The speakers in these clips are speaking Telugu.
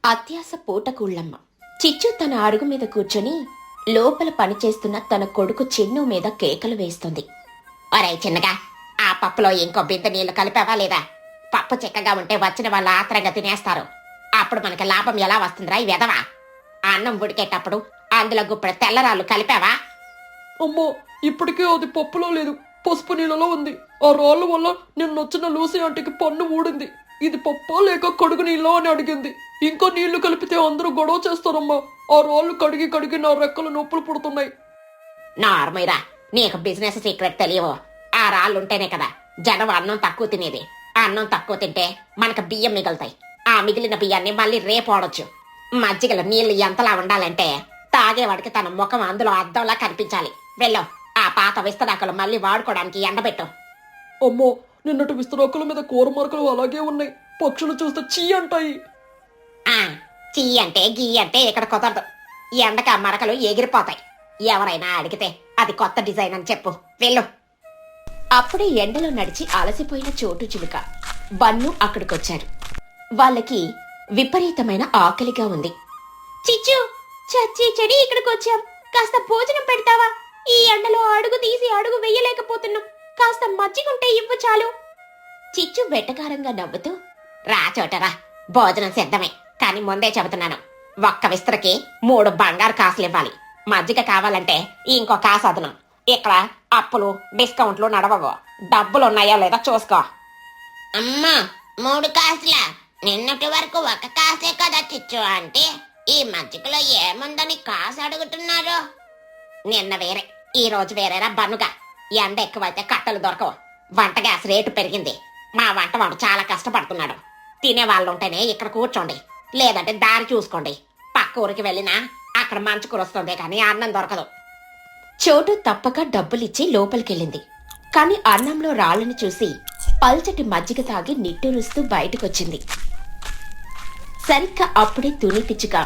అత్యాస పూటకూళ్ళమ్మ. చిచ్చు తన అరుగు మీద కూర్చొని లోపల పనిచేస్తున్న తన కొడుకు చిన్ను మీద కేకలు వేస్తుంది. ఒరే చిన్నగా, ఆ పప్పులో ఇంకో బిందె నీళ్లు కలిపావా లేదా? పప్పు చిక్కగా ఉంటే వచ్చిన వాళ్ళు ఆత్రంగా తినేస్తారు. అప్పుడు మనకి లాభం ఎలా వస్తుందిరా ఈ వెధవా? అన్నం ఉడికేటప్పుడు అందులో గుప్పెడు తెల్లరాళ్ళు కలిపావా? అమ్మో, ఇప్పటికే అది పప్పులో లేదు, పసుపు నీళ్ళలో ఉంది. ఆ రాళ్ళ వల్ల నిన్నొచ్చిన లూసి ఆంటీకి పన్ను ఊడింది. ఇది పప్పా లేక కడుగు నీళ్ళో అని అడిగింది. ఇంకా నీళ్లు కలిపితే అందరూ గొడవ చేస్తారమ్మా. ఆ రాళ్ళు కడిగి కడిగి నా రెక్కలు నొప్పులు పుడుతున్నాయి. నార్మల్రా, నీకు బిజినెస్ సీక్రెట్ తెలియవు. ఆ రాళ్ళుంటేనే కదా జనం అన్నం తక్కువ తినేది. అన్నం తక్కువ తింటే మనకు బియ్యం మిగులుతాయి. ఆ మిగిలిన బియ్యాన్ని మళ్ళీ రేపు వాడొచ్చు. మజ్జిగలో నీళ్లు ఎంతలా ఉండాలంటే తాగేవాడికి తన ముఖం అందులో అద్దంలా కనిపించాలి. వెళ్ళాం, ఆ పాత విస్తరాకులు మళ్ళీ వాడుకోవడానికి ఎండబెట్టు. అమ్మో, నిన్నటి విస్తరాకుల మీద కూర మరకలు అలాగే ఉన్నాయి. పక్షులు చూస్తే చీ అంటాయి. ఆ చీ అంటే గీ అంటే ఇక్కడ కుదరదు. ఎండక మరకలు ఎగిరిపోతాయి. ఎవరైనా అడిగితే అది కొత్త డిజైన్ అని చెప్పు. వెళ్ళు. అప్పుడే ఎండలో నడిచి అలసిపోయిన చోటు చిలుక, బన్ను అక్కడికొచ్చారు. వాళ్ళకి విపరీతమైన ఆకలిగా ఉంది. చిచ్చు, చచ్చి చెడి ఇక్కడికొచ్చాం. కాస్త భోజనం పెడతావా? ఈ ఎండలో అడుగు తీసి అడుగు వెయ్యలేకపోతున్నాం. కాస్త మజ్జిగుంటే ఇవ్వు చాలు. చిచ్చు వెటకారంగా నవ్వుతూ, రా చోటరా, భోజనం సిద్ధమే. కాని ముందే చెబుతున్నాను, ఒక్క విస్తరకి 3 బంగారు కాసులు ఇవ్వాలి. మజ్జిగ కావాలంటే ఇంకో కాసు అదనం. ఇక్కడ అప్పులు డిస్కౌంట్లు నడవవు. డబ్బులున్నాయో లేదో చూసుకో. అమ్మా, 3 కాసులా? నిన్నటి వరకు 1 కాసే కదా చిచ్చు అంటే, ఈ మజ్జిగలో ఏముందని కాసు అడుగుతున్నారు? నిన్న వేరే, ఈ రోజు వేరేరా బన్నుగా. ఎండ ఎక్కువైతే కట్టలు దొరకవు. వంట గ్యాస్ రేటు పెరిగింది. మా వంట వాడు చాలా కష్టపడుతున్నాడు. తినే వాళ్ళు ఉంటేనే ఇక్కడ కూర్చోండి, లేదంటే దారి చూసుకోండి. పక్క ఊరికి వెళ్ళినా అక్కడ మంచు కురుస్తుంది కానీ అన్నం దొరకదు. చోటు తప్పక డబ్బులిచ్చి లోపలికెళ్ళింది. కాని అన్నంలో రాళ్ళని చూసి పల్చటి మజ్జిగ తాగి నిట్టూరుస్తూ బయటకొచ్చింది. సరిగ్గా అప్పుడే తుని పిచ్చుక,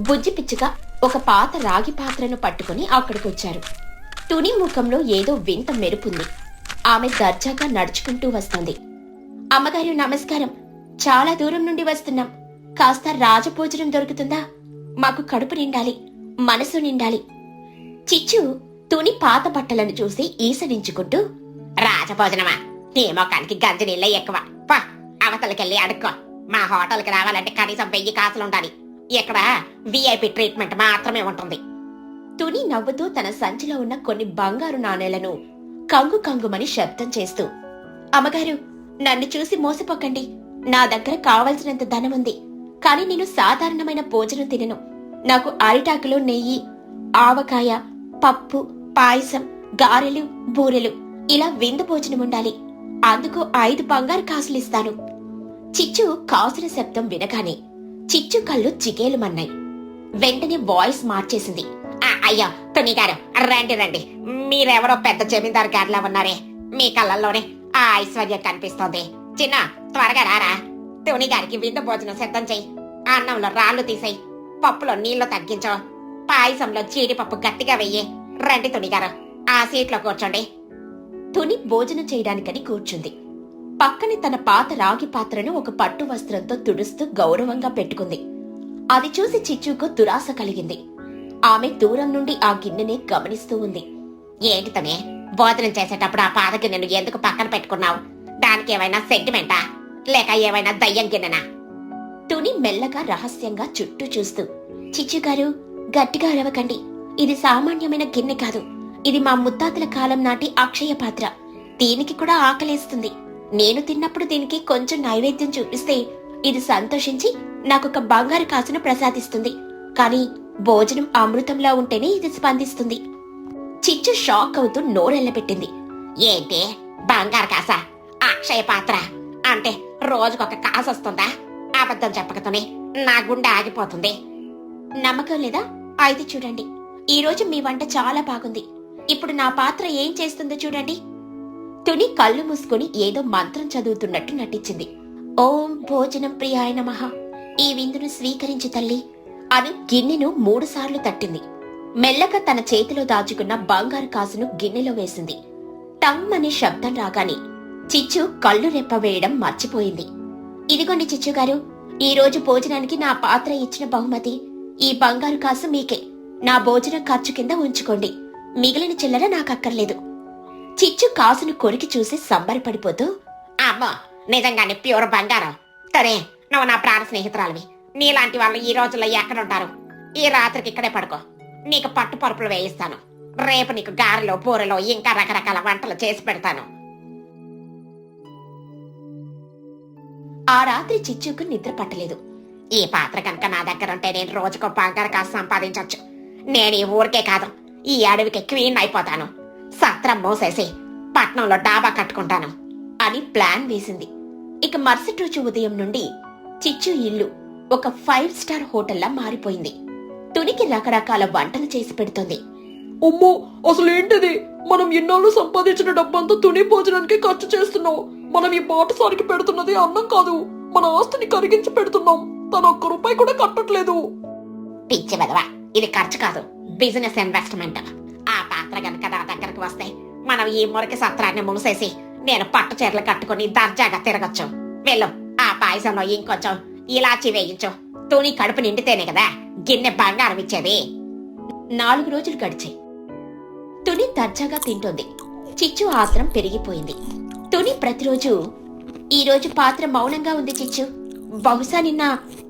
బుజ్జి పిచ్చుక ఒక పాత రాగి పాత్రను పట్టుకుని అక్కడికొచ్చారు. తుని ముఖంలో ఏదో వింత మెరుపుంది. ఆమె దర్జాగా నడుచుకుంటూ వస్తుంది. అమ్మగారు నమస్కారం. చాలా దూరం నుండి వస్తున్నాం. కాస్త రాజభోజనం దొరుకుతుందా? మాకు కడుపు నిండాలి, మనసు నిండాలి. చిచ్చు తుని పాత బట్టలను చూసి ఈసడించుకుంటూ, రాజభోజనమా? నీ మొఖానికి గంజి నీళ్ళే ఎక్కువ. పా, అవతలకెళ్ళి అడుక్కో. మా హోటల్కి రావాలంటే కనీసం 1000 కాసులుండాలి. ఇక్కడ విఐపి ట్రీట్మెంట్ మాత్రమే ఉంటుంది. తుని నవ్వుతూ తన సంచిలో ఉన్న కొన్ని బంగారు నాణేలను కంగు కంగుమని శబ్దం చేస్తూ, అమ్మగారు, నన్ను చూసి మోసపోకండి. నా దగ్గర కావలసినంత ధనముంది. కాని నేను సాధారణమైన భోజనం తినను. నాకు అరిటాకులో నెయ్యి, ఆవకాయ, పప్పు, పాయసం, గారెలు, బూరెలు ఇలా విందు భోజనం ఉండాలి. అందుకు 5 బంగారు కాసులిస్తాను. చిచ్చు కాసుల శబ్దం వినగానే చిచ్చు కళ్ళు చిగేలుమన్నాయి. వెంటనే వాయిస్ మార్చేసింది. అయ్యో తుని గారు, రండి రండి. మీరెవరో పెద్ద జమీందారు గారిలా ఉన్నారే. మీ కళ్ళల్లోనే ఆ ఐశ్వర్యం కనిపిస్తోంది. చిన్న, త్వరగా రారా. తుని గారికి విందు భోజనం సిద్ధం చెయ్యి. అన్నంలో రాళ్లు తీసేయి, పప్పులో నీళ్లు తగ్గించో, పాయసంలో జీడిపప్పు గట్టిగా వెయ్యి. రండి తుని గారు, ఆ సీట్లో కూర్చోండి. తుని భోజనం చేయడానికని కూర్చుంది. పక్కనే తన పాత రాగి పాత్రను ఒక పట్టు వస్త్రంతో తుడుస్తూ గౌరవంగా పెట్టుకుంది. అది చూసి చిచ్చుకు దురాశ కలిగింది. ఆమె దూరం నుండి ఆ గిన్నెని గమనిస్తూ ఉంది. ఏంటి తనే, భోజనం చేసేటప్పుడు ఆ పాత గిన్నెను ఎందుకు పక్కన పెట్టుకున్నావు? దానికి ఏమైనా సెంటిమెంటా, లేక ఏమైనా దయ్యం గిన్నెనా? తుని మెల్లగా రహస్యంగా చుట్టూ చూస్తూ, చిచ్చుగారు, గట్టిగా అరవకండి. ఇది సామాన్యమైన గిన్నె కాదు. ఇది మా ముత్తాతల కాలం నాటి అక్షయ పాత్ర. దీనికి కూడా ఆకలేస్తుంది. నేను తిన్నప్పుడు దీనికి కొంచెం నైవేద్యం చూపిస్తే ఇది సంతోషించి నాకొక బంగారు కాసును ప్రసాదిస్తుంది. కాని భోజనం అమృతంలా ఉంటేనే ఇది స్పందిస్తుంది. చిచ్చు షాక్ అవుతూ నోరెళ్లబెట్టింది. ఏంటి, బంగారు కాస? అక్షయ పాత్ర అంటే రోజుకొక కాసు వస్తుందా? అబద్ధం చెప్పకతోనే నా గుండె ఆగిపోతుంది. నమ్మకం లేదా? అయితే చూడండి, ఈ రోజు మీ వంట చాలా బాగుంది. ఇప్పుడు నా పాత్ర ఏం చేస్తుందో చూడండి. తుని కళ్ళు మూసుకుని ఏదో మంత్రం చదువుతున్నట్టు నటించింది. ఓం భోజనం ప్రియాయ నమః. ఈ విందును స్వీకరించు తల్లి అని గిన్నెను 3 సార్లు తట్టింది. మెల్లగా తన చేతిలో దాచుకున్న బంగారు కాసును గిన్నెలో వేసింది. టంగ్ అనే శబ్దం రాగానే చిచ్చు కళ్ళు రెప్ప వేయడం మర్చిపోయింది. ఇదిగోండి చిచ్చుగారు, ఈ రోజు భోజనానికి నా పాత్ర ఇచ్చిన బహుమతి. ఈ బంగారు కాసు మీకే. నా భోజనం ఖర్చు కింద ఉంచుకోండి. మిగిలిన చిల్లర నాకక్కర్లేదు. చిచ్చు కాసును కొరికి చూసి సంబరపడిపోతూ, అమ్మో, నిజంగానే ప్యూర్ బంగారం. సరే, నువ్వు నా ప్రాణ స్నేహితురాలివి. నీలాంటి వాళ్ళు ఈ రోజుల్లో ఎక్కడుంటారు? ఈ రాత్రికి ఇక్కడే పడుకో. నీకు పట్టు పరుపులు వేయిస్తాను. రేపు నీకు గారెలో పూరలో ఇంకా రకరకాల వంటలు చేసి పెడతాను. ఆ రాత్రి చిచ్చుకు నిద్ర పట్టలేదు. ఈ పాత్ర కనుక నా దగ్గర ఉంటే నేను రోజుకో బంగారు కాసు సంపాదించొచ్చు. నేను ఈ ఊరికే కాదు, ఈ అడవికి క్వీన్ అయిపోతాను. సత్రం మూసేసి పట్నంలో డాబా కట్టుకుంటాను అని ప్లాన్ వేసింది. ఇక మరుసటి రోజు ఉదయం నుండి చిచ్చు ఇల్లు ఒక 5 స్టార్ హోటల్లా మారిపోయింది. తునికి రకరకాల వంటలు చేసి పెడుతోంది. అమ్మో, అసలేంటిది? మనం ఇన్నాళ్ళు సంపాదించిన డబ్బంతా తుని భోజనానికి ఖర్చు చేస్తున్నాం. మనం ఈ బాటసారికి పెడుతున్నది అన్నం కాదు, మన ఆస్తిని కరిగించి పెడుతున్నాం. తన ఒక్క రూపాయి కూడా కట్టట్లేదు. పిచ్చి వెదవా, ఇది ఖర్చు కాదు, బిజినెస్ ఇన్వెస్ట్మెంట్. ఆ పాత్ర గనక నా దగ్గరకు వస్తే మనం ఈ మురికి సత్రాన్ని మూసేసి నేను పట్టు చీరలు కట్టుకుని దర్జాగా తిరగచ్చు. వెళ్ళు, ఆ పాయసంలో ఇంకొంచెం ఇలాచి వేయించు. తుని కడుపు నిండితేనే కదా గిన్నె బంగారం ఇచ్చేది. 4 రోజులు గడిచాయి. తుని దర్జాగా తింటోంది. చిచ్చు ఆత్రం పెరిగిపోయింది. తుని ప్రతిరోజు, ఈ రోజు పాత్ర మౌనంగా ఉంది చిచ్చు. బహుశా నిన్న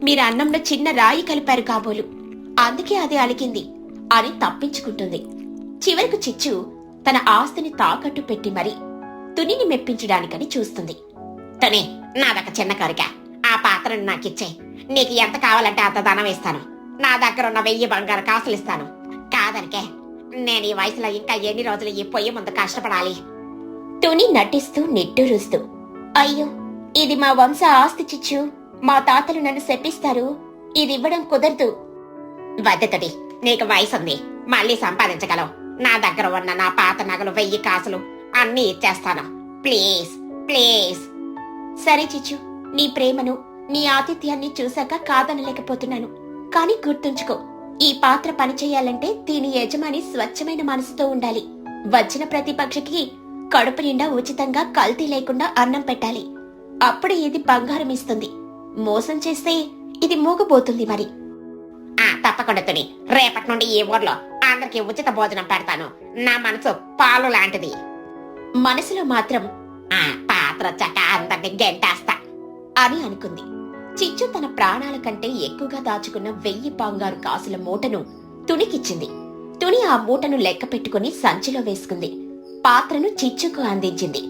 మీరు అన్నంలో చిన్న రాయి కలిపారు కాబోలు, అందుకే అది అలిగింది అని తప్పించుకుంటుంది. చివరకు చిచ్చు తన ఆస్తిని తాకట్టు పెట్టి మరీ తునిని మెప్పించడానికని చూస్తుంది. తుని, నాదొక చిన్న కోరిక. ఆ పాత్రను నాకిచ్చే. నీకు ఎంత కావాలంటే అంత ధనం ఇస్తాను. నా దగ్గర ఉన్న 1000 బంగారు కాసులు ఇస్తాను. కాదనికే నేను ఈ వయసులో ఇంకా ఎన్ని రోజులు ఈ పొయ్యి ముందు కష్టపడాలి? తుని నటిస్తూ నిట్టూరుస్తూ, అయ్యో, ఇది మా వంశ ఆస్తి చిచ్చు. మా తాతలు నన్ను శపిస్తారు. ఇది ఇవ్వడం కుదరదు. వద్దతడి, నీకు వయసు ఉంది, మళ్ళీ సంపాదించగలవు. నా దగ్గర ఉన్న నా పాత నగలు 1000 కాసులు అన్నీ ఇచ్చేస్తాను. Please please. సరే చిచ్చు, నీ ప్రేమను, నీ ఆతిథ్యాన్ని చూశాక కాదనలేకపోతున్నాను. కాని గుర్తుంచుకో, ఈ పాత్ర పనిచేయాలంటే దీని యజమాని స్వచ్ఛమైన మనసుతో ఉండాలి. వచ్చిన ప్రతి పక్షికి కడుపు నిండా ఉచితంగా కల్తీ లేకుండా అన్నం పెట్టాలి. అప్పుడే ఇది బంగారం ఇస్తుంది. మోసం చేస్తే ఇది మూగబోతుంది. మరి తప్పకుండా తుని, రేపటి నుండి ఈ ఊర్లో అందరికి ఉచిత భోజనం పెడతాను. నా మనసు పాలు లాంటిది. మనసులో మాత్రం ఆ పాత్ర చక్క అందరిని గెంటేస్తా అని అనుకుంది. చిచ్చు తన ప్రాణాల కంటే ఎక్కువగా దాచుకున్న 1000 బంగారు కాసుల మూటను తునికిచ్చింది. తుని ఆ మూటను లెక్క పెట్టుకుని సంచిలో వేసుకుంది. పాత్రను చిచ్చుకు అందించింది.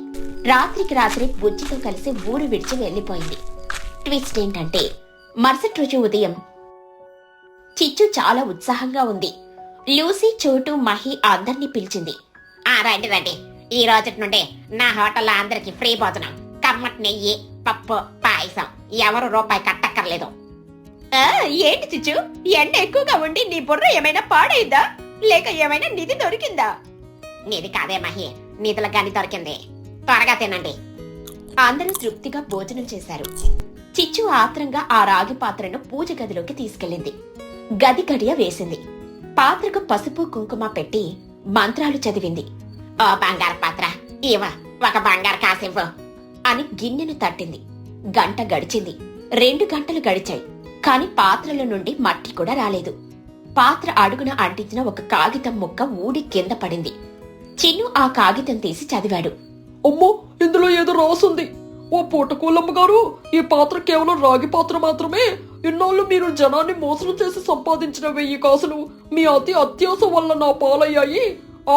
రాత్రికి రాత్రి బుజ్జితో కలిసి ఊరు విడిచి వెళ్లిపోయింది. ట్విస్ట్ ఏంటంటే, మరుసటి రోజు ఉదయం చిచ్చు చాలా ఉత్సాహంగా ఉంది. లూసీ, చోటు, మహి అందర్నీ పిలిచింది. రండి రండి, ఈ రోజు నుండి నా హోటల్లో అందరికి ఫ్రీ భోజనం. కమ్మటి నెయ్యి, పప్పు, పాయసం. ఎవరు రూపాయి కట్టక్కర్లేదు. ఏంటి చిచ్చు, ఎండ ఎక్కువగా ఉండి నీ బుర్ర ఏమైనా పాడైందా, లేక ఏమైనా నిధి దొరికిందా? నిధి కాదే మహి, నిధుల గాని దొరికింది. త్వరగా తినండి. అందరూ తృప్తిగా భోజనం చేశారు. చిచ్చు ఆత్రంగా ఆ రాగి పాత్రను పూజ గదిలోకి తీసుకెళ్ళింది. గది గడియ వేసింది. పాత్రకు పసుపు కుంకుమ పెట్టి మంత్రాలు చదివింది. ఓ బంగారు పాత్ర, ఇవ్వ, ఒక బంగారు కాసివ్వు అని గిన్నెను తట్టింది. గంట గడిచింది. 2 గంటలు గడిచాయి. కాని పాత్రల నుండి మట్టి కూడా రాలేదు. పాత్ర అడుగున అంటించిన ఒక కాగితం ముక్క ఊడి కింద పడింది. చిన్ను ఆ కాగితం తీసి చదివాడు. అమ్మో, ఇందులో ఏదో రాసుంది. ఓ పూటకూలమ్మ గారు, ఈ పాత్ర కేవలం రాగి పాత్ర మాత్రమే. ఇన్నాళ్ళు మీరు జనాన్ని మోసం చేసి సంపాదించిన 1000 కాసులు మీ అతి అత్యాస వల్ల నా పాలయ్యాయి.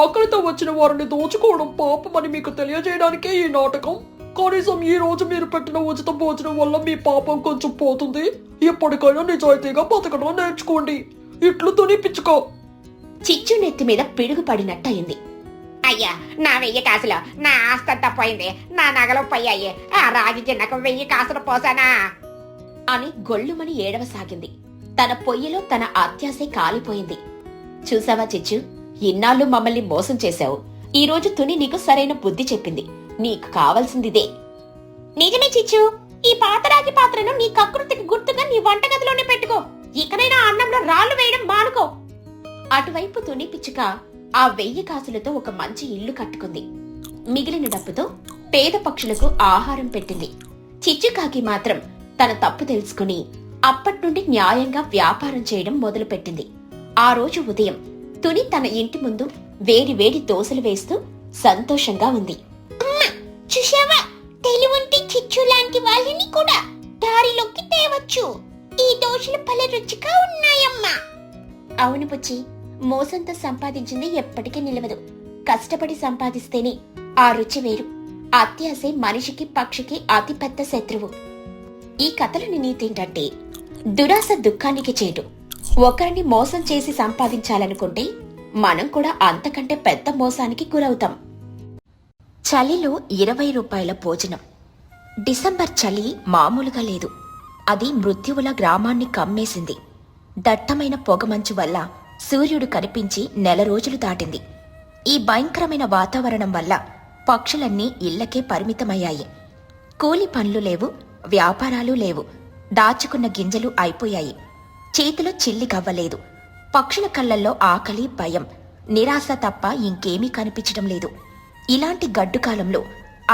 ఆకలితో వచ్చిన వారిని దోచుకోవడం పాపమని మీకు తెలియజేయడానికే ఈ నాటకం. కనీసం ఈ రోజు మీరు పెట్టిన ఉచిత భోజనం వల్ల మీ పాపం కొంచెం పోతుంది. ఎప్పటికైనా నిజాయితీగా బతకడం నేర్చుకోండి. ఇట్లు తుని పిచ్చుకో. చిచ్చు నెత్తి మీద పిడుగు పడినట్టయింది. అయ్యా, నా 1000 కాసులు, నా ఆస్తంతా పోయింది. నా నగలు పోయాయి. ఆ రాగి గిన్నెకు 1000 కాసులు పోసానా అని గొల్లుమని ఏడవసాగింది. తన పొయ్యిలో తన అత్యాసే కాలిపోయింది. చూసావా చిచ్చు, ఇన్నాళ్ళు మమ్మల్ని మోసం చేశావు. ఈ రోజు తుని నీకు సరైన బుద్ధి చెప్పింది. నీకు కావాల్సిందిదే. నిజమే చిచ్చు, ఈ పాత రాగి పాత్రను నీ కకృతికి గుర్తుగా నీ వంటగదిలోనే పెట్టుకో. ఇకనైనా అన్నంలో రాళ్లు వేయడం మానుకో. అటువైపు తుని పిచ్చుక ఆ 1000 కాసులతో ఒక మంచి ఇల్లు కట్టుకుంది. మిగిలిన డబ్బుతో పేద పక్షులకు ఆహారం పెట్టింది. చిచ్చుకాకి మాత్రం తన తప్పు తెలుసుకుని అప్పట్నుండి న్యాయంగా వ్యాపారం చేయడం మొదలుపెట్టింది. ఆ రోజు ఉదయం తుని తన ఇంటి ముందు వేడి వేడి దోశలు వేస్తూ సంతోషంగా ఉంది. చూశావా, తెలివుంటే చిచ్చు లాంటి వాళ్ళని కూడా దారిలోకి తేవచ్చు. ఈ దోశలు భలే రుచిగా ఉన్నాయమ్మా. అవును బుజ్జి, మోసంతో సంపాదించింది ఎప్పటికీ నిలవదు. కష్టపడి సంపాదిస్తేనే ఆ రుచి వేరు. అత్యాశే మనిషికి పక్షికి అతి పెద్ద శత్రువు. ఈ కథలోని నీతి ఏంటంటే, దురాశ దుఃఖానికి చేటు. ఒకరిని మోసం చేసి సంపాదించాలనుకుంటే మనం కూడా అంతకంటే పెద్ద మోసానికి గురవుతాం. చలిలో 20 రూపాయల భోజనం. డిసెంబర్ చలి మామూలుగా లేదు. అది మృత్యువుల గ్రామాన్ని కమ్మేసింది. దట్టమైన పొగమంచు వల్ల సూర్యుడు కనిపించి 1 రోజులు దాటింది. ఈ భయంకరమైన వాతావరణం వల్ల పక్షులన్నీ ఇళ్లకే పరిమితమయ్యాయి. కూలి పనులు లేవు, వ్యాపారాలు లేవు. దాచుకున్న గింజలు అయిపోయాయి. చేతిలో చిల్లి కవ్వలేదు. పక్షుల కళ్ళల్లో ఆకలి, భయం, నిరాశ తప్ప ఇంకేమీ కనిపించడం లేదు. ఇలాంటి గడ్డుకాలంలో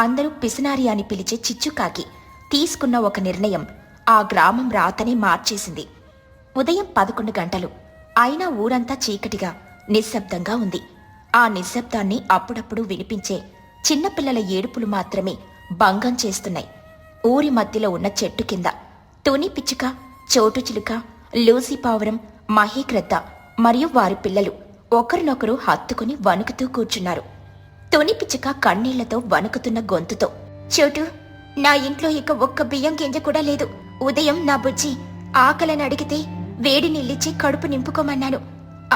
అందరూ పిసినారి అని పిలిచే చిచ్చుకాకి తీసుకున్న ఒక నిర్ణయం ఆ గ్రామం రాతనే మార్చేసింది. ఉదయం 11 గంటలు అయినా ఊరంతా చీకటిగా నిశ్శబ్దంగా ఉంది. ఆ నిశ్శబ్దాన్ని అప్పుడప్పుడు వినిపించే చిన్నపిల్లల ఏడుపులు మాత్రమే భంగం చేస్తున్నాయి. ఊరి మధ్యలో ఉన్న చెట్టు కింద తుని పిచ్చుక, చోటు చిలుక, లూసీ పావురం, మహీగ్రద్ద మరియు వారి పిల్లలు ఒకరినొకరు హత్తుకుని వణుకుతూ కూర్చున్నారు. తుని పిచ్చుక కన్నీళ్లతో వణుకుతున్న గొంతుతో, చోటు, నా ఇంట్లో ఇక ఒక్క బియ్యం గింజ కూడా లేదు. ఉదయం నా బుజ్జి ఆకలిని అడిగితే వేడి నీళ్ళిచ్చి కడుపు నింపుకోమన్నాను.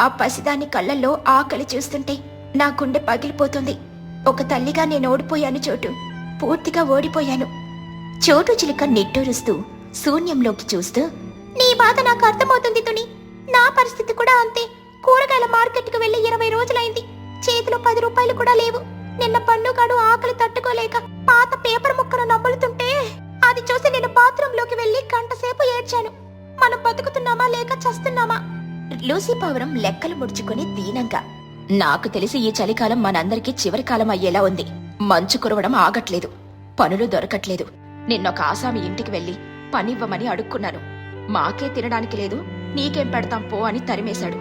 ఆ పసిదాని కళ్ళల్లో ఆకలి చూస్తుంటే నా గుండె పగిలిపోతుంది. ఒక తల్లిగా నేను ఓడిపోయాను చోటు, పూర్తిగా ఓడిపోయాను. చోటు చిలుక నిట్టూరుస్తూ శూన్యంలోకి చూస్తూ, నీ బాధ నాకు అర్థమవుతుంది తుని. నా పరిస్థితి కూడా అంతే. కూరగాయల మార్కెట్కి వెళ్లి 20 రోజులైంది. చేతిలో 10 రూపాయలు కూడా లేవు. నిన్న పన్నుగాడు ఆకలి తట్టుకోలేక పాత పేపర్ ముక్కను నములుతుంటే అది చూసి నేను బాత్రూంలోకి వెళ్లి గంటసేపు ఏడ్చాను. మనం బతుకుతున్నామా లేక చస్తున్నామా? లూసీ పావురం లెక్కలు ముడుచుకుని దీనంగా, నాకు తెలిసి ఈ చలికాలం మనందరికీ చివరి కాలం అయ్యేలా ఉంది. మంచు కురవడం ఆగట్లేదు, పనులు దొరకట్లేదు. నిన్నొక ఆసామి ఇంటికి వెళ్లి పనివ్వమని అడుక్కున్నాను. మాకే తినడానికి లేదు, నీకేం పెడతాం పో అని తరిమేశాడు.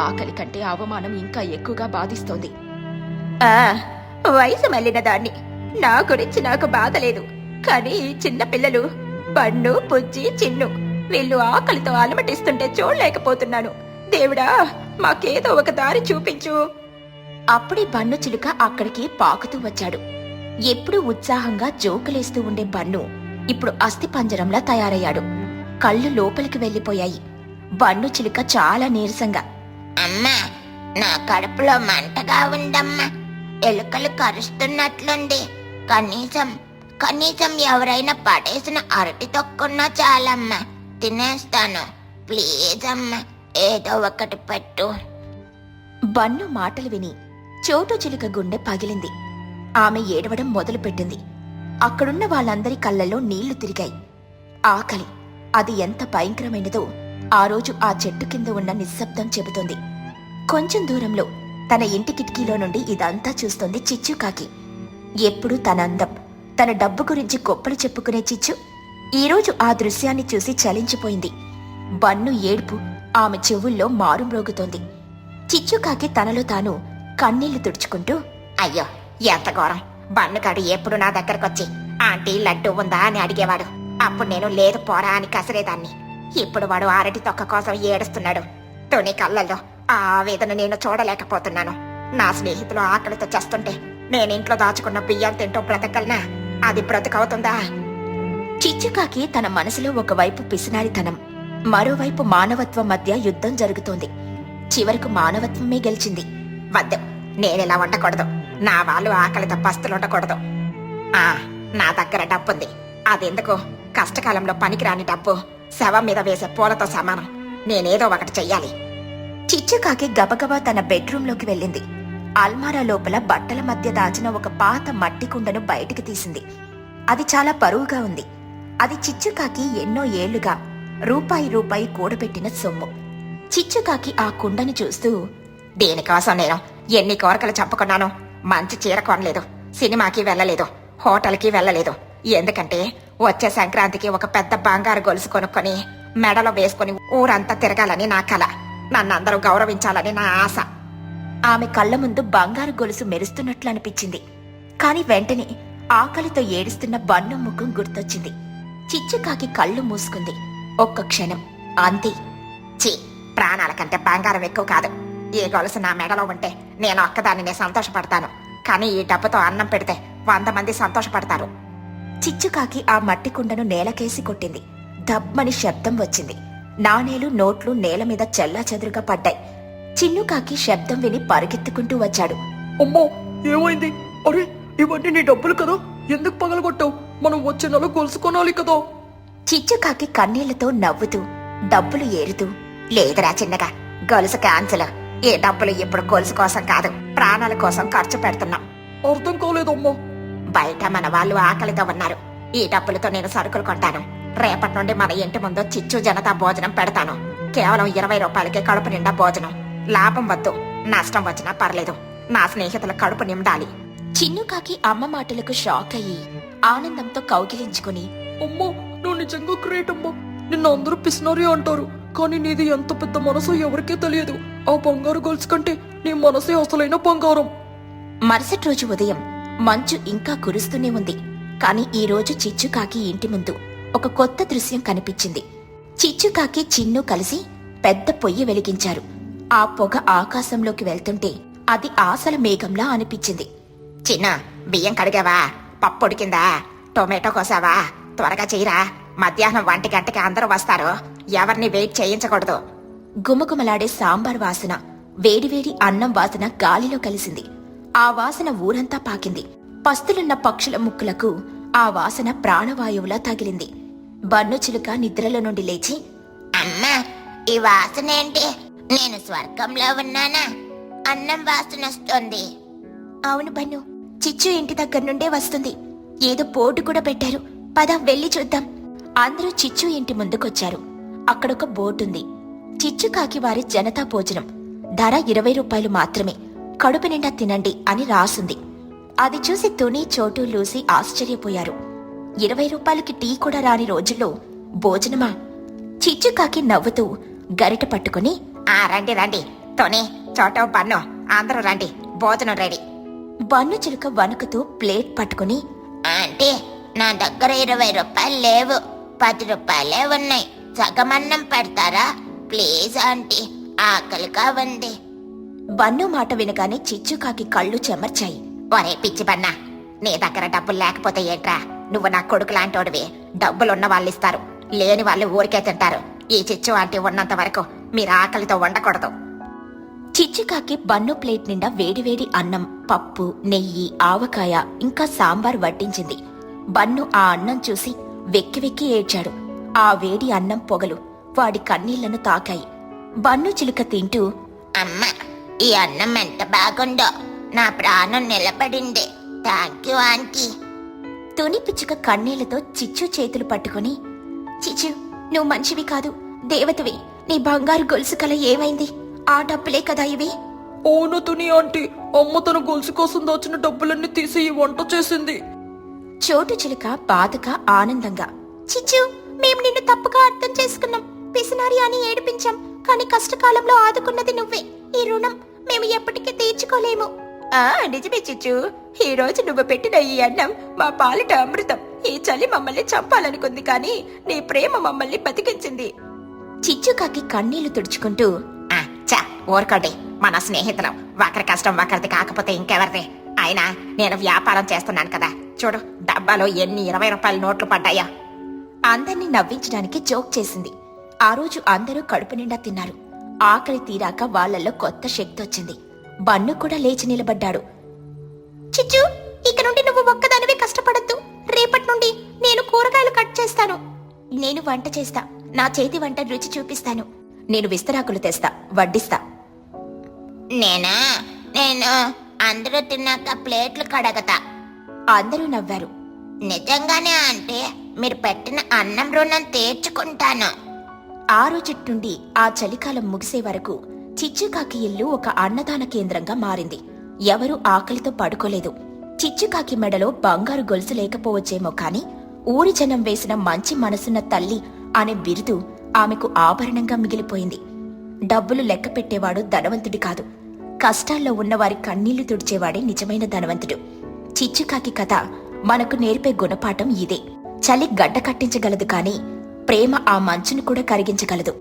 ఆకలి కంటే అవమానం ఇంకా ఎక్కువగా బాధిస్తోంది. వయసు మళ్ళిన దాన్ని, నా గురించి నాకు బాధ లేదు. కానీ ఈ చిన్న పిల్లలు బన్ను, పుజ్జి, చిన్ను వీళ్ళు ఆకలితో అలమటిస్తుంటే చూడలేకపోతున్నాను. దేవుడా, మాకేదో ఒక దారి చూపించు. అప్పుడే బన్ను చిలుక అక్కడికి పాకుతూ వచ్చాడు. ఎప్పుడూ ఉత్సాహంగా జోకులేస్తూ ఉండే బన్ను ఇప్పుడు అస్థిపంజరంలా తయారయ్యాడు. కళ్ళు లోపలికి వెళ్లిపోయాయి. బన్ను చిలుక చాలా నీరసంగా, అమ్మా, నా కడుపులో మంటగా ఉందమ్మా. ఎలుకలు కరుస్తున్నట్లుంది. కనీసం ఎవరైనా పడేసిన అరటి తొక్కున్నా చాలమ్మా, తినేస్తాను. ప్లీజ్ అమ్మా, ఏదో ఒకటి పెట్టు. బన్ను మాటలు విని చోటు చిలుక గుండె పగిలింది. ఆమె ఏడవడం మొదలుపెట్టింది. అక్కడున్న వాళ్ళందరి కళ్ళల్లో నీళ్లు తిరిగాయి. ఆకలి అది ఎంత భయంకరమైనదో ఆ రోజు ఆ చెట్టు కింద ఉన్న నిశ్శబ్దం చెబుతోంది. కొంచెం దూరంలో తన ఇంటి కిటికీలో నుండి ఇదంతా చూస్తోంది చిచ్చుకాకి. ఎప్పుడూ తన అందం, తన డబ్బు గురించి గొప్పలు చెప్పుకునే చిచ్చు ఈరోజు ఆ దృశ్యాన్ని చూసి చలించిపోయింది. బన్ను ఏడుపు ఆమె చెవుల్లో మారుమ్రోగుతోంది. చిచ్చుకాకి తనలో తాను కన్నీళ్లు తుడుచుకుంటూ, అయ్యో ఎంత ఘోరం. బన్నుగాడు ఎప్పుడు నా దగ్గరకొచ్చి ఆంటీ లడ్డు ఉందా అని అడిగేవాడు. అప్పుడు నేను లేదు పోరా అని కసిరేదాన్ని. ఇప్పుడు వాడు అరటి తొక్క కోసం ఏడుస్తున్నాడు. తుని కళ్ళల్లో ఆ ఆవేదన నేను చూడలేకపోతున్నాను. నా స్నేహితులు ఆకలితో చేస్తుంటే నేనింట్లో దాచుకున్న బియ్యం తింటూ బ్రతకల్నా? అది బ్రతకవుతుందా? చిచ్చుకాకి తన మనసులో ఒకవైపు పిసినారితనం, మరోవైపు మానవత్వం మధ్య యుద్ధం జరుగుతోంది. చివరకు మానవత్వమే గెలిచింది. వద్దు, నేనిలా ఉండకూడదు. నా వాళ్ళు ఆకలితో పస్తులుండకూడదు. నా దగ్గర డబ్బుంది. అదెందుకు? కష్టకాలంలో పనికిరాని డబ్బు శవం మీద వేసే పూలతో సమానం. నేనేదో ఒకటి చెయ్యాలి. చిచ్చుకాకి గబగబా తన బెడ్రూంలోకి వెళ్ళింది. అల్మారా లోపల బట్టల మధ్య దాచిన ఒక పాత మట్టి కుండను బయటికి తీసింది. అది చాలా బరువుగా ఉంది. అది చిచ్చుకాకి ఎన్నో ఏళ్లుగా రూపాయి కూడబెట్టిన సొమ్ము. చిచ్చుకాకి ఆ కుండను చూస్తూ, దీనికోసం నేను ఎన్ని కోరికలు చెప్పుకున్నాను. మంచి చీర కొనలేదు, సినిమాకి వెళ్ళలేదు, హోటల్కి వెళ్ళలేదు, ఎందుకంటే వచ్చే సంక్రాంతికి ఒక పెద్ద బంగారు గొలుసు కొనుక్కొని మెడలో వేసుకుని ఊరంతా తిరగాలని నా కల. నన్నందరూ గౌరవించాలని నా ఆశ. ఆమె కళ్ళ ముందు బంగారు గొలుసు మెరుస్తున్నట్లు అనిపించింది. కాని వెంటనే ఆకలితో ఏడుస్తున్న బన్ను ముఖం గుర్తొచ్చింది. చిచ్చుకాకి కళ్ళు మూసుకుంది. ఒక్క క్షణం, అంతే. ఛీ, ప్రాణాల కంటే బంగారం ఎక్కువ కాదు. ఈ గొలుసు నా మెడలో ఉంటే నేను ఒక్కదాన్ని సంతోషపడతాను. కానీ ఈ డబ్బుతో అన్నం పెడితే 100 మంది సంతోషపడతారు. చిచ్చుకాకి ఆ మట్టి కుండను నేలకేసి కొట్టింది. దబ్బని శబ్దం వచ్చింది. నాణేలు, నోట్లు నేల మీద చెల్లాచెదురుగా పడ్డాయి. చిన్నుకాకి శబ్దం విని పరుగెత్తుకుంటూ వచ్చాడు. అమ్మో, ఏమైంది? అరే, ఇవన్నీ నీ డబ్బులు కదా, ఎందుకు పగలగొట్టావు? మనం వచ్చే నెల గొలుసు కొనాలి కదా. చిచ్చుకాకి కన్నీళ్లతో నవ్వుతూ డబ్బులు ఏరుతూ, లేదురా చిన్నగా, గొలుసు క్యాన్సిల్. ఈ డబ్బులు ఇప్పుడు గొలుసు కోసం కాదు, ప్రాణాల కోసం ఖర్చు పెడుతున్నాం. అర్థం కాలేదమ్మా. బయట మన వాళ్ళు ఆకలితో ఉన్నారు. ఈ డబ్బులతో నేను సరుకులు కొంటాను. రేపటి నుండి మన ఇంటి ముందు చిచ్చు జనతా భోజనం పెడతాను. కేవలం 20 రూపాయలకే కడుపు నిండా భోజనం. లాభం వద్దు, నష్టం వచ్చినా పర్లేదు. నా స్నేహితుల కడుపు నిండాలి. చిన్నుకాకి అమ్మ మాటలకు షాక్ అయ్యి ఆనందంతో కౌగిలించుకుని, అమ్మా, నువ్వు నిజంగా గ్రేట్ అమ్మా. నిన్న అందరూ పిసినారి అంటారు, కానీ నీది ఎంత పెద్ద మనసు ఎవరికీ తెలియదు. ఆ బంగారు గొలుసు కంటే నీ మనసే అసలైన బంగారం. మరుసటి రోజు ఉదయం మంచు ఇంకా కురుస్తూనే ఉంది. కాని ఈ రోజు చిచ్చుకాకి ఇంటి ముందు ఒక కొత్త దృశ్యం కనిపించింది. చిచ్చుకాకి, చిన్ను కలిసి పెద్ద పొయ్యి వెలిగించారు. ఆ పొగ ఆకాశంలోకి వెళ్తుంటే అది ఆశల మేఘంలా అనిపించింది. చిన్న, బియ్యం కడిగావా? పప్పు ఉడికిందా? టొమాటో కోసావా? త్వరగా చెయ్యరా. మధ్యాహ్నం 1 గంటకి అందరూ వస్తారు. ఎవరిని వెయిట్ చేయించకూడదు. గుమగుమలాడే సాంబార్ వాసన, వేడివేడి అన్నం వాసన గాలిలో కలిసింది. ఆ వాసన ఊరంతా పాకింది. పస్తులున్న పక్షుల ముక్కులకు ఆ వాసన ప్రాణవాయువులా తగిలింది. బన్ను చిలుక నిద్రలో నుండి లేచి, అమ్మా, ఈ వాసన ఏంటి? నేను స్వర్గంలో ఉన్నానా? అన్నం వాసన వస్తుంది. అవును బన్ను, చిచ్చు ఇంటి దగ్గర నుండే వస్తుంది. ఏదో బోర్డు కూడా పెట్టారు. పద వెళ్ళి చూద్దాం. అందరూ చిచ్చు ఇంటి ముందుకొచ్చారు. అక్కడొక బోర్డుంది. చిచ్చుకాకి వారి జనతా భోజనం. ధర 20 రూపాయలు మాత్రమే. కడుపు నిండా తినండి అని రాసుంది. అది చూసి తుని, చోటు, లూసి ఆశ్చర్యపోయారు. 20 రూపాయలకి టీ కూడా రాని రోజుల్లో భోజనమా? చిచ్చుకాకి నవ్వుతూ గరిట పట్టుకుని, రండి రండి, తోని, చోట, బన్ను, అందరూ రండి, భోజనం రెడీ. బన్ను చిలుక వణుకుతూ ప్లేట్ పట్టుకుని, అంటే నా దగ్గర 20 రూపాయలు లేవు, 10 రూపాయలే ఉన్నాయి. సగమన్నం పెడతారా ప్లీజ్ ఆంటీ, ఆకలిగా ఉంది. బన్ను మాట వినగానే చిచ్చుకాకి కళ్ళు చెమర్చాయి. ఒరే పిచ్చి బన్నా, నీ దగ్గర డబ్బులు లేకపోతే ఏంట్రా? నువ్వు నా కొడుకు లాంటోడివి. డబ్బులున్న వాళ్ళు ఇస్తారు, లేని వాళ్ళు ఊరికే తింటారు. ఈ చిచ్చు ఆంటీ ఉన్నంత వరకు మీరు ఆకలితో ఉండకూడదు. చిచ్చుకాకి బన్ను ప్లేట్ నిండా వేడివేడి అన్నం, పప్పు, నెయ్యి, ఆవకాయ ఇంకా సాంబార్ వడ్డించింది. బన్ను ఆ అన్నం చూసి వెక్కి వెక్కి ఏడ్చాడు. ఆ వేడి అన్నం పొగలు వాడి కన్నీళ్లను తాకాయి. బన్ను చిలుక తింటూ, అమ్మా, ఈ అన్నం ఎంత బాగుందో, నా ప్రాణం నిలబడింది. Thank you aunty. తుని పిచ్చుక కన్నీళ్లతో చిచ్చు చేతులు పట్టుకుని, చిచ్చు, నువ్వు మనిషివి కాదు, దేవతవి. నీ బంగారు గొలుసు కల ఏమైంది? ఆ డబ్బులే కదా ఇవి. అవును తుని ఆంటీ, అమ్మ తన గొలుసు కోసం దాచిన డబ్బులన్నీ తీసి ఈ వంట చేసింది. చోటు చిలుక బాధగా, ఆనందంగా, చిచ్చు, మేము నిన్ను తప్పుగా అర్థం చేసుకున్నాం. పిసినారి అని ఏడిపించాం. కాని కష్టకాలంలో ఆదుకున్నది నువ్వే. ఈ రుణం మేము ఎప్పటికీ తీర్చుకోలేము. నిజమే చిచ్చు, ఈ రోజు నువ్వు పెట్టిన ఈ అన్నం మా పాలిట అమృతం. ఈ చలి మమ్మల్ని చంపాలనుకుంది, కాని నీ ప్రేమ మమ్మల్ని బతికించింది. చిచ్చుకాకి కన్నీళ్లు తుడుచుకుంటూ, చా ఊరుకోండి, మన స్నేహితులం. ఒకరి కష్టం ఒకరిది కాకపోతే ఇంకెవరిది? అయినా నేను వ్యాపారం చేస్తున్నాను కదా, చూడు డబ్బాలో ఎన్ని 20 రూపాయల నోట్లు పడ్డాయో. అందర్నీ నవ్వించడానికి జోక్ చేసింది. ఆ రోజు అందరూ కడుపు నిండా తిన్నారు. ఆకలి తీరాక వాళ్లలో కొత్త శక్తి వచ్చింది. బన్ను కూడా లేచి నిలబడ్డాడు. చిచ్చు, ఇక నుండి నువ్వు ఒక్కదానివే కష్టపడద్దు. రేపటి నుండి నేను కూరగాయలు కట్ చేస్తాను. నేను వంట చేస్తా. నా చేతి వంట రుచి చూపిస్తాను. నేను విస్తరాకులు తెస్తా, వడ్డిస్తా. నేను అందరూ తిన్నాక ప్లేట్లు కడగతా. అందరూ నవ్వారు. నిజంగానే అంటే మీరు పెట్టిన అన్నం రుణం తీర్చుకుంటాను. ఆ రోజు నుండి ఆ చలికాలం ముగిసే వరకు చిచ్చుకాకి ఇల్లు ఒక అన్నదాన కేంద్రంగా మారింది. ఎవరూ ఆకలితో పడుకోలేదు. చిచ్చుకాకి మెడలో బంగారు గొలుసు లేకపోవచ్చేమో కాని ఊరి జనం వేసిన మంచి మనసున్న తల్లి అనే బిరుదు ఆమెకు ఆభరణంగా మిగిలిపోయింది. డబ్బులు లెక్క పెట్టేవాడు ధనవంతుడి కాదు, కష్టాల్లో ఉన్నవారి కన్నీళ్లు తుడిచేవాడే నిజమైన ధనవంతుడు. చిచ్చుకాకి కథ మనకు నేర్పే గుణపాఠం ఇదే. చలి గడ్డ కట్టించగలదు కాని ప్రేమ ఆ మంచును కూడా కరిగించగలదు.